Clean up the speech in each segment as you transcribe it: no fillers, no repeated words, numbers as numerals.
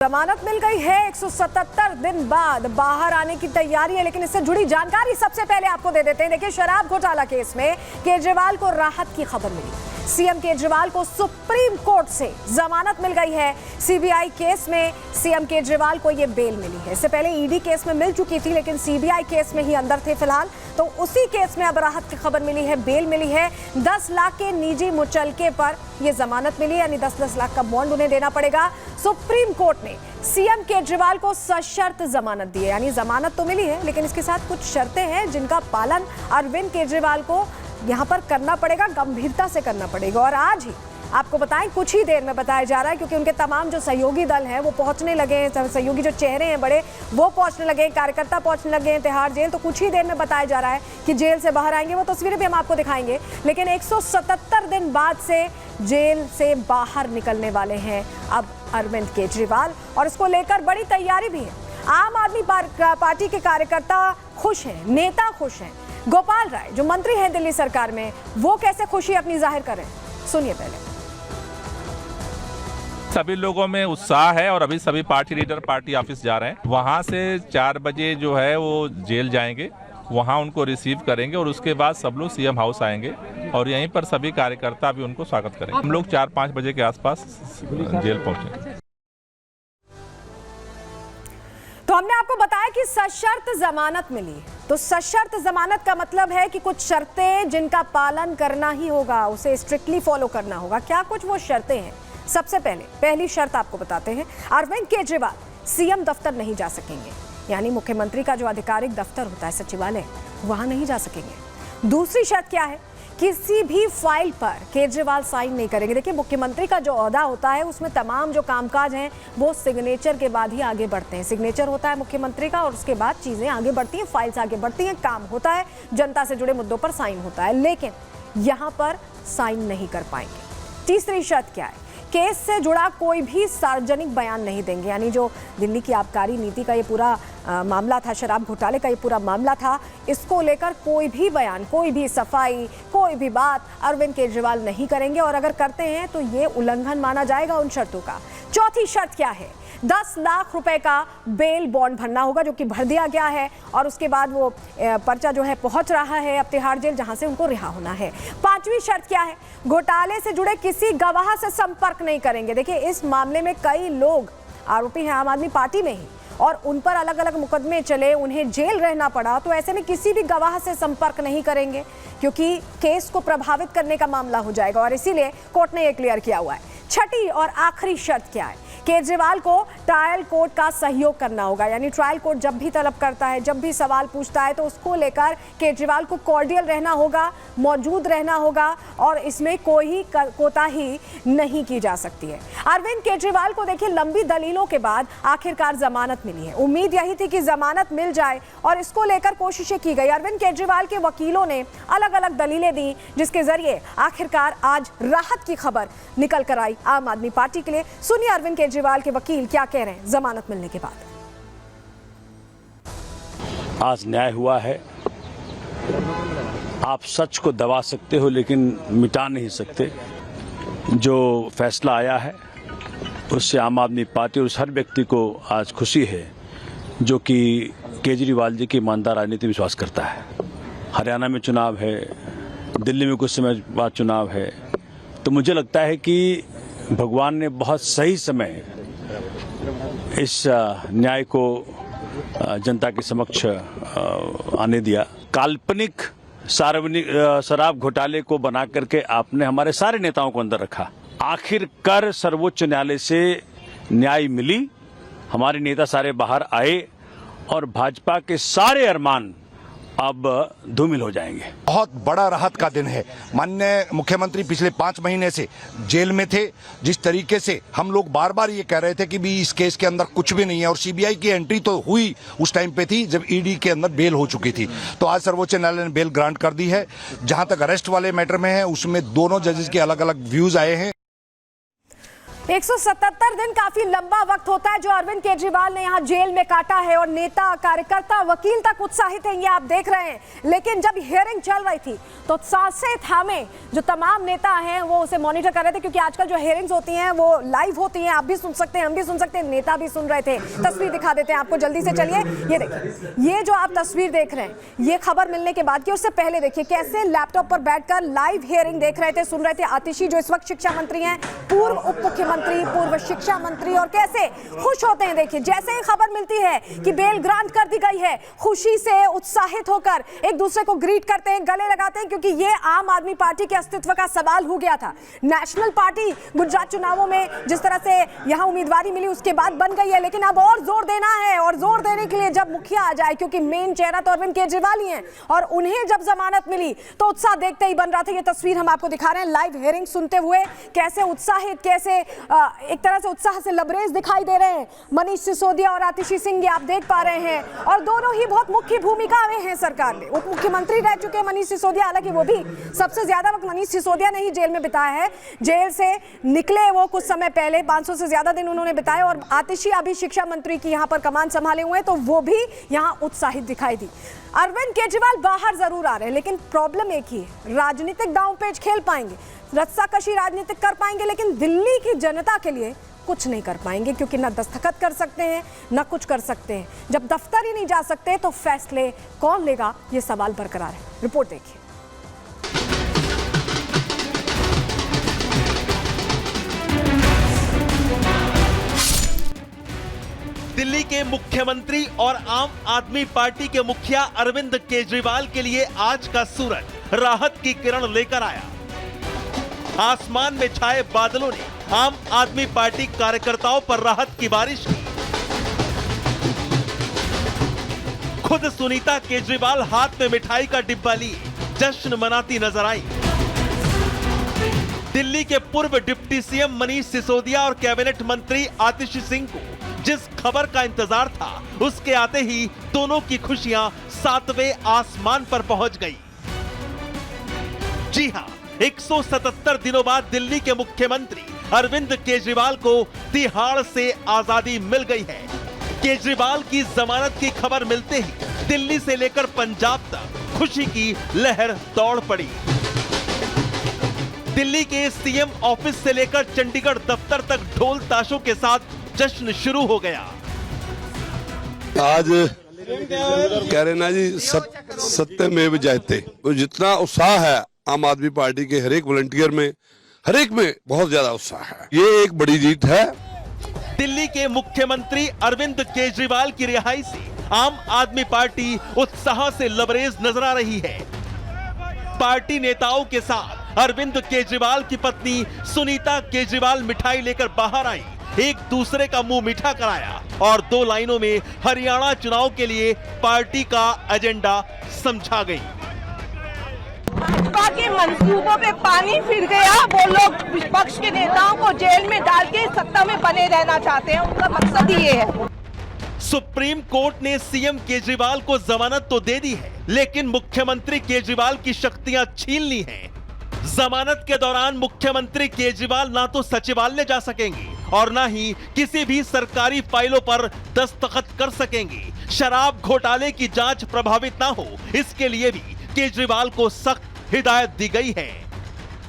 जमानत मिल गई है। 177 दिन बाद बाहर आने की तैयारी है, लेकिन इससे जुड़ी जानकारी सबसे पहले आपको दे देते हैं। देखिए, शराब घोटाला केस में केजरीवाल को राहत की खबर मिली। सीएम केजरीवाल को सुप्रीम कोर्ट से जमानत मिल गई है। सीबीआई केस में सीएम केजरीवाल को यह बेल मिली है। इससे पहले ईडी केस में मिल चुकी थी, लेकिन सीबीआई केस में ही अंदर थे फिलहाल। तो उसी केस में अब राहत की खबर मिली है, बेल मिली है। 10 लाख के निजी मुचलके पर यह जमानत मिली, यानी 10-10 लाख का बॉन्ड उन्हें देना पड़ेगा। सुप्रीम कोर्ट ने सीएम केजरीवाल को सशर्त जमानत दी है, यानी जमानत तो मिली है, लेकिन इसके साथ कुछ शर्तें हैं जिनका पालन अरविंद केजरीवाल को यहां पर करना पड़ेगा, गंभीरता से करना पड़ेगा। और आज ही आपको बताएं, कुछ ही देर में बताया जा रहा है, क्योंकि उनके तमाम जो सहयोगी दल हैं वो पहुंचने लगे हैं, सहयोगी जो चेहरे हैं बड़े वो पहुंचने लगे हैं, कार्यकर्ता पहुंचने लगे हैं तिहाड़ जेल। तो कुछ ही देर में बताया जा रहा है कि जेल से बाहर आएंगे। वो तस्वीरें भी हम आपको दिखाएंगे। लेकिन 177 दिन बाद से जेल से बाहर निकलने वाले हैं अब अरविंद केजरीवाल, और इसको लेकर बड़ी तैयारी भी है। आम आदमी पार्टी के कार्यकर्ता खुश हैं, नेता खुश हैं। गोपाल राय जो मंत्री हैं दिल्ली सरकार में, वो कैसे खुशी अपनी जाहिर करें, सुनिए पहले। सभी लोगों में उत्साह है और अभी सभी पार्टी लीडर पार्टी ऑफिस जा रहे हैं। वहां से 4 बजे जो है वो जेल जाएंगे, वहां उनको रिसीव करेंगे और उसके बाद सब लोग सीएम हाउस आएंगे और यहीं पर सभी कार्यकर्ता भी उनको स्वागत करेंगे। हम लोग 4-5 बजे के आसपास जेल पहुंचे। तो हमने आपको बताया कि सशर्त जमानत मिली। तो सशर्त जमानत का मतलब है कि कुछ शर्तें जिनका पालन करना ही होगा, उसे स्ट्रिक्टली फॉलो करना होगा। क्या कुछ वो शर्तें हैं? सबसे पहली शर्त आपको बताते हैं, अरविंद केजरीवाल सीएम दफ्तर नहीं जा सकेंगे, यानी मुख्यमंत्री का जो आधिकारिक दफ्तर होता है, सचिवालय, वहां नहीं जा सकेंगे। दूसरी शर्त क्या है? किसी भी फाइल पर केजरीवाल साइन नहीं करेंगे। देखिए, मुख्यमंत्री का जो ओहदा होता है उसमें तमाम जो कामकाज हैं वो सिग्नेचर के बाद ही आगे बढ़ते हैं। सिग्नेचर होता है मुख्यमंत्री का और उसके बाद चीजें आगे बढ़ती हैं, फाइल्स आगे बढ़ती हैं, काम होता है, जनता से जुड़े मुद्दों पर साइन होता है, लेकिन यहां पर साइन नहीं कर पाएंगे। तीसरी शर्त क्या है? केस से जुड़ा कोई भी सार्वजनिक बयान नहीं देंगे, यानी जो दिल्ली की आबकारी नीति का ये पूरा मामला था, शराब घोटाले का ये पूरा मामला था, इसको लेकर कोई भी बयान, कोई भी सफाई, कोई भी बात अरविंद केजरीवाल नहीं करेंगे, और अगर करते हैं तो ये उल्लंघन माना जाएगा उन शर्तों का। चौथी शर्त क्या है? 10 लाख रुपए का बेल बॉन्ड भरना होगा, जो कि भर दिया गया है, और उसके बाद वो पर्चा जो है पहुंच रहा है अब तिहाड़ जेल, जहां से उनको रिहा होना है। 5वीं शर्त क्या है? घोटाले से जुड़े किसी गवाह से संपर्क नहीं करेंगे। देखिए, इस मामले में कई लोग आरोपी हैं आम आदमी पार्टी में ही, और उन पर अलग अलग मुकदमे चले, उन्हें जेल रहना पड़ा। तो ऐसे में किसी भी गवाह से संपर्क नहीं करेंगे, क्योंकि केस को प्रभावित करने का मामला हो जाएगा, और इसीलिए कोर्ट ने यह क्लियर किया हुआ है। छठी और आखिरी शर्त क्या है? केजरीवाल को ट्रायल कोर्ट का सहयोग करना होगा, यानी ट्रायल कोर्ट जब भी तलब करता है, जब भी सवाल पूछता है, तो उसको लेकर केजरीवाल को कॉर्डियल रहना होगा, मौजूद रहना होगा, और इसमें कोई कोताही नहीं की जा सकती है। अरविंद केजरीवाल को देखिए, लंबी दलीलों के बाद आखिरकार जमानत मिली है। उम्मीद यही थी कि जमानत मिल जाए, और इसको लेकर कोशिशें की गई। अरविंद केजरीवाल के वकीलों ने अलग अलग दलीलें दी, जिसके जरिए आखिरकार आज राहत की खबर निकल कर आई आम आदमी पार्टी के लिए। सुनिए अरविंद केजरीवाल के वकील क्या कह रहे हैं जमानत मिलने के बाद। आज न्याय हुआ है। आप सच को दबा सकते हो लेकिन मिटा नहीं सकते। जो फैसला आया है उससे आम आदमी पार्टी और उस हर व्यक्ति को आज खुशी है जो कि केजरीवाल जी की ईमानदार राजनीति में विश्वास करता है। हरियाणा में चुनाव है, दिल्ली में कुछ समय बाद चुनाव है, तो मुझे लगता है कि भगवान ने बहुत सही समय इस न्याय को जनता के समक्ष आने दिया। काल्पनिक सार्वजनिक शराब घोटाले को बना करके आपने हमारे सारे नेताओं को अंदर रखा। आखिरकार सर्वोच्च न्यायालय से न्याय मिली, हमारे नेता सारे बाहर आए और भाजपा के सारे अरमान अब धूमिल हो जाएंगे। बहुत बड़ा राहत का दिन है। माननीय मुख्यमंत्री पिछले 5 महीने से जेल में थे। जिस तरीके से हम लोग बार बार ये कह रहे थे कि भी इस केस के अंदर कुछ भी नहीं है, और सीबीआई की एंट्री तो हुई उस टाइम पे थी जब ईडी के अंदर बेल हो चुकी थी। तो आज सर्वोच्च न्यायालय ने बेल ग्रांट कर दी है। जहां तक अरेस्ट वाले मैटर में है, उसमें दोनों जजेस के अलग अलग व्यूज आए हैं। 177 दिन काफी लंबा वक्त होता है जो अरविंद केजरीवाल ने यहाँ जेल में काटा है और नेता, कार्यकर्ता, वकील तक उत्साहित हैं, ये आप देख रहे हैं। लेकिन जब हियरिंग चल रही थी तो सांसें थामे जो तमाम नेता हैं वो उसे मॉनिटर कर रहे थे, क्योंकि आजकल जो हियरिंग्स होती हैं वो लाइव होती हैं, आप भी सुन सकते हैं, हम भी सुन सकते हैं, नेता भी सुन रहे थे। तस्वीर दिखा देते हैं आपको जल्दी से, चलिए ये देखिए, ये जो आप तस्वीर देख रहे हैं ये खबर मिलने के बाद की, उससे पहले देखिए कैसे लैपटॉप पर बैठकर लाइव हियरिंग देख रहे थे, सुन रहे थे आतिशी जो इस वक्त शिक्षा मंत्री हैं, पूर्व उप मुख्यमंत्री, पूर्व शिक्षा मंत्री, और कैसे खुश होते हैं। देखिए जैसे ही खबर मिलती है कि बेल ग्रांट कर दी गई है, खुशी से उत्साहित होकर एक दूसरे को ग्रीट करते हैं, गले लगाते हैं, क्योंकि ये आम आदमी पार्टी के अस्तित्व का सवाल हो गया था। नेशनल पार्टी गुजरात चुनावों में जिस तरह से यहां उम्मीदवारी मिली उसके बाद बन गई है, लेकिन अब और जोर देना है, और जोर देने के लिए जब मुखिया आ जाए, क्योंकि मेन चेहरा तो अरविंद केजरीवाल ही हैं, और उन्हें जब जमानत मिली तो उत्साह देखते ही बन रहा था। ये तस्वीर हम आपको दिखा रहे हैं लाइव हियरिंग सुनते हुए, कैसे उत्साहित, कैसे एक तरह से उत्साह से लबरेज दिखाई दे रहे हैं मनीष सिसोदिया और आतिशी सिंह, आप देख पा रहे हैं, और दोनों ही बहुत मुख्य भूमिका में हैं सरकार में। उप मुख्यमंत्री रह चुके मनीष सिसोदिया, हालांकि वो भी सबसे ज्यादा वक्त मनीष सिसोदिया ने ही जेल में बिताया है, जेल से निकले वो कुछ समय पहले, 500 से ज्यादा दिन उन्होंने बिताए, और आतिशी अभी शिक्षा मंत्री की यहाँ पर कमान संभाले हुए हैं, तो वो भी यहाँ उत्साहित दिखाई दी। अरविंद केजरीवाल बाहर जरूर आ रहे हैं, लेकिन प्रॉब्लम एक ही है, राजनीतिक दांव पेच खेल पाएंगे, रस्साकशी राजनीतिक कर पाएंगे, लेकिन दिल्ली की जनता के लिए कुछ नहीं कर पाएंगे, क्योंकि ना दस्तखत कर सकते हैं ना कुछ कर सकते हैं। जब दफ्तर ही नहीं जा सकते तो फैसले कौन लेगा, ये सवाल बरकरार है। रिपोर्ट देखिए। दिल्ली के मुख्यमंत्री और आम आदमी पार्टी के मुखिया अरविंद केजरीवाल के लिए आज का सूरज राहत की किरण लेकर आया। आसमान में छाए बादलों ने आम आदमी पार्टी कार्यकर्ताओं पर राहत की बारिश की। खुद सुनीता केजरीवाल हाथ में मिठाई का डिब्बा लिए जश्न मनाती नजर आई। दिल्ली के पूर्व डिप्टी सीएम मनीष सिसोदिया और कैबिनेट मंत्री आतिशी सिंह को जिस खबर का इंतजार था, उसके आते ही दोनों की खुशियां 7वें आसमान पर पहुंच गई। जी हां, 177 दिनों बाद दिल्ली के मुख्यमंत्री अरविंद केजरीवाल को तिहाड़ से आजादी मिल गई है। केजरीवाल की जमानत की खबर मिलते ही दिल्ली से लेकर पंजाब तक खुशी की लहर दौड़ पड़ी। दिल्ली के सीएम ऑफिस से लेकर चंडीगढ़ दफ्तर तक ढोल ताशों के साथ जश्न शुरू हो गया। आज कह रहे ना जी, सत्यमेव जयते, तो जितना उत्साह है आम आदमी पार्टी के हर एक वॉलंटियर में, हर एक में बहुत ज्यादा उत्साह है। ये एक बड़ी जीत है। दिल्ली के मुख्यमंत्री अरविंद केजरीवाल की रिहाई से आम आदमी पार्टी उत्साह से लबरेज नजर आ रही है। पार्टी नेताओं के साथ अरविंद केजरीवाल की पत्नी सुनीता केजरीवाल मिठाई लेकर बाहर आई, एक दूसरे का मुंह मीठा कराया और 2 लाइनों में हरियाणा चुनाव के लिए पार्टी का एजेंडा समझा गई। भाजपा के मंसूबों पे पानी फिर गया। वो लोग विपक्ष के नेताओं को जेल में डाल के सत्ता में बने रहना चाहते हैं, उनका मकसद ही ये है। सुप्रीम कोर्ट ने सीएम केजरीवाल को जमानत तो दे दी है, लेकिन मुख्यमंत्री केजरीवाल की शक्तियां छीन ली हैं। जमानत के दौरान मुख्यमंत्री केजरीवाल ना तो सचिवालय जा सकेंगे और ना ही किसी भी सरकारी फाइलों पर दस्तखत कर सकेंगे। शराब घोटाले की जांच प्रभावित ना हो, इसके लिए भी केजरीवाल को सख्त हिदायत दी गई है।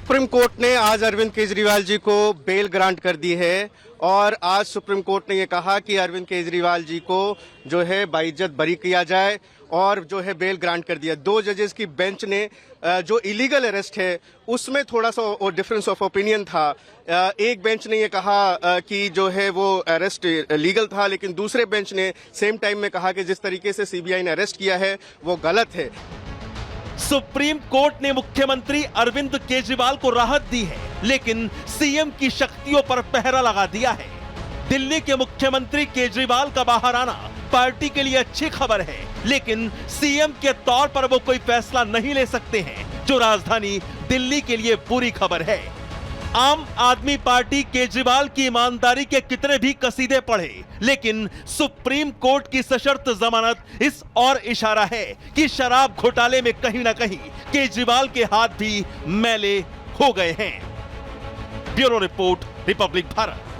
सुप्रीम कोर्ट ने आज अरविंद केजरीवाल जी को बेल ग्रांट कर दी है, और आज सुप्रीम कोर्ट ने ये कहा कि अरविंद केजरीवाल जी को जो है बाइज्जत बरी किया जाए, और जो है बेल ग्रांट कर दिया। 2 जजेस की बेंच ने जो इलीगल अरेस्ट है उसमें थोड़ा सा डिफरेंस ऑफ ओपिनियन था। एक बेंच ने ये कहा कि जो है वो अरेस्ट लीगल था, लेकिन दूसरे बेंच ने सेम टाइम में कहा कि जिस तरीके से सीबीआई ने अरेस्ट किया है वो गलत है। सुप्रीम कोर्ट ने मुख्यमंत्री अरविंद केजरीवाल को राहत दी है, लेकिन सीएम की शक्तियों पर पहरा लगा दिया है। दिल्ली के मुख्यमंत्री केजरीवाल का बाहर आना पार्टी के लिए अच्छी खबर है, लेकिन सीएम के तौर पर वो कोई फैसला नहीं ले सकते हैं, जो राजधानी दिल्ली के लिए बुरी खबर है। आम आदमी पार्टी केजरीवाल की ईमानदारी के कितने भी कसीदे पढ़े, लेकिन सुप्रीम कोर्ट की सशर्त जमानत इस और इशारा है कि शराब घोटाले में कहीं ना कहीं केजरीवाल के हाथ भी मैले हो गए हैं। Bureau report, Republic Bharat.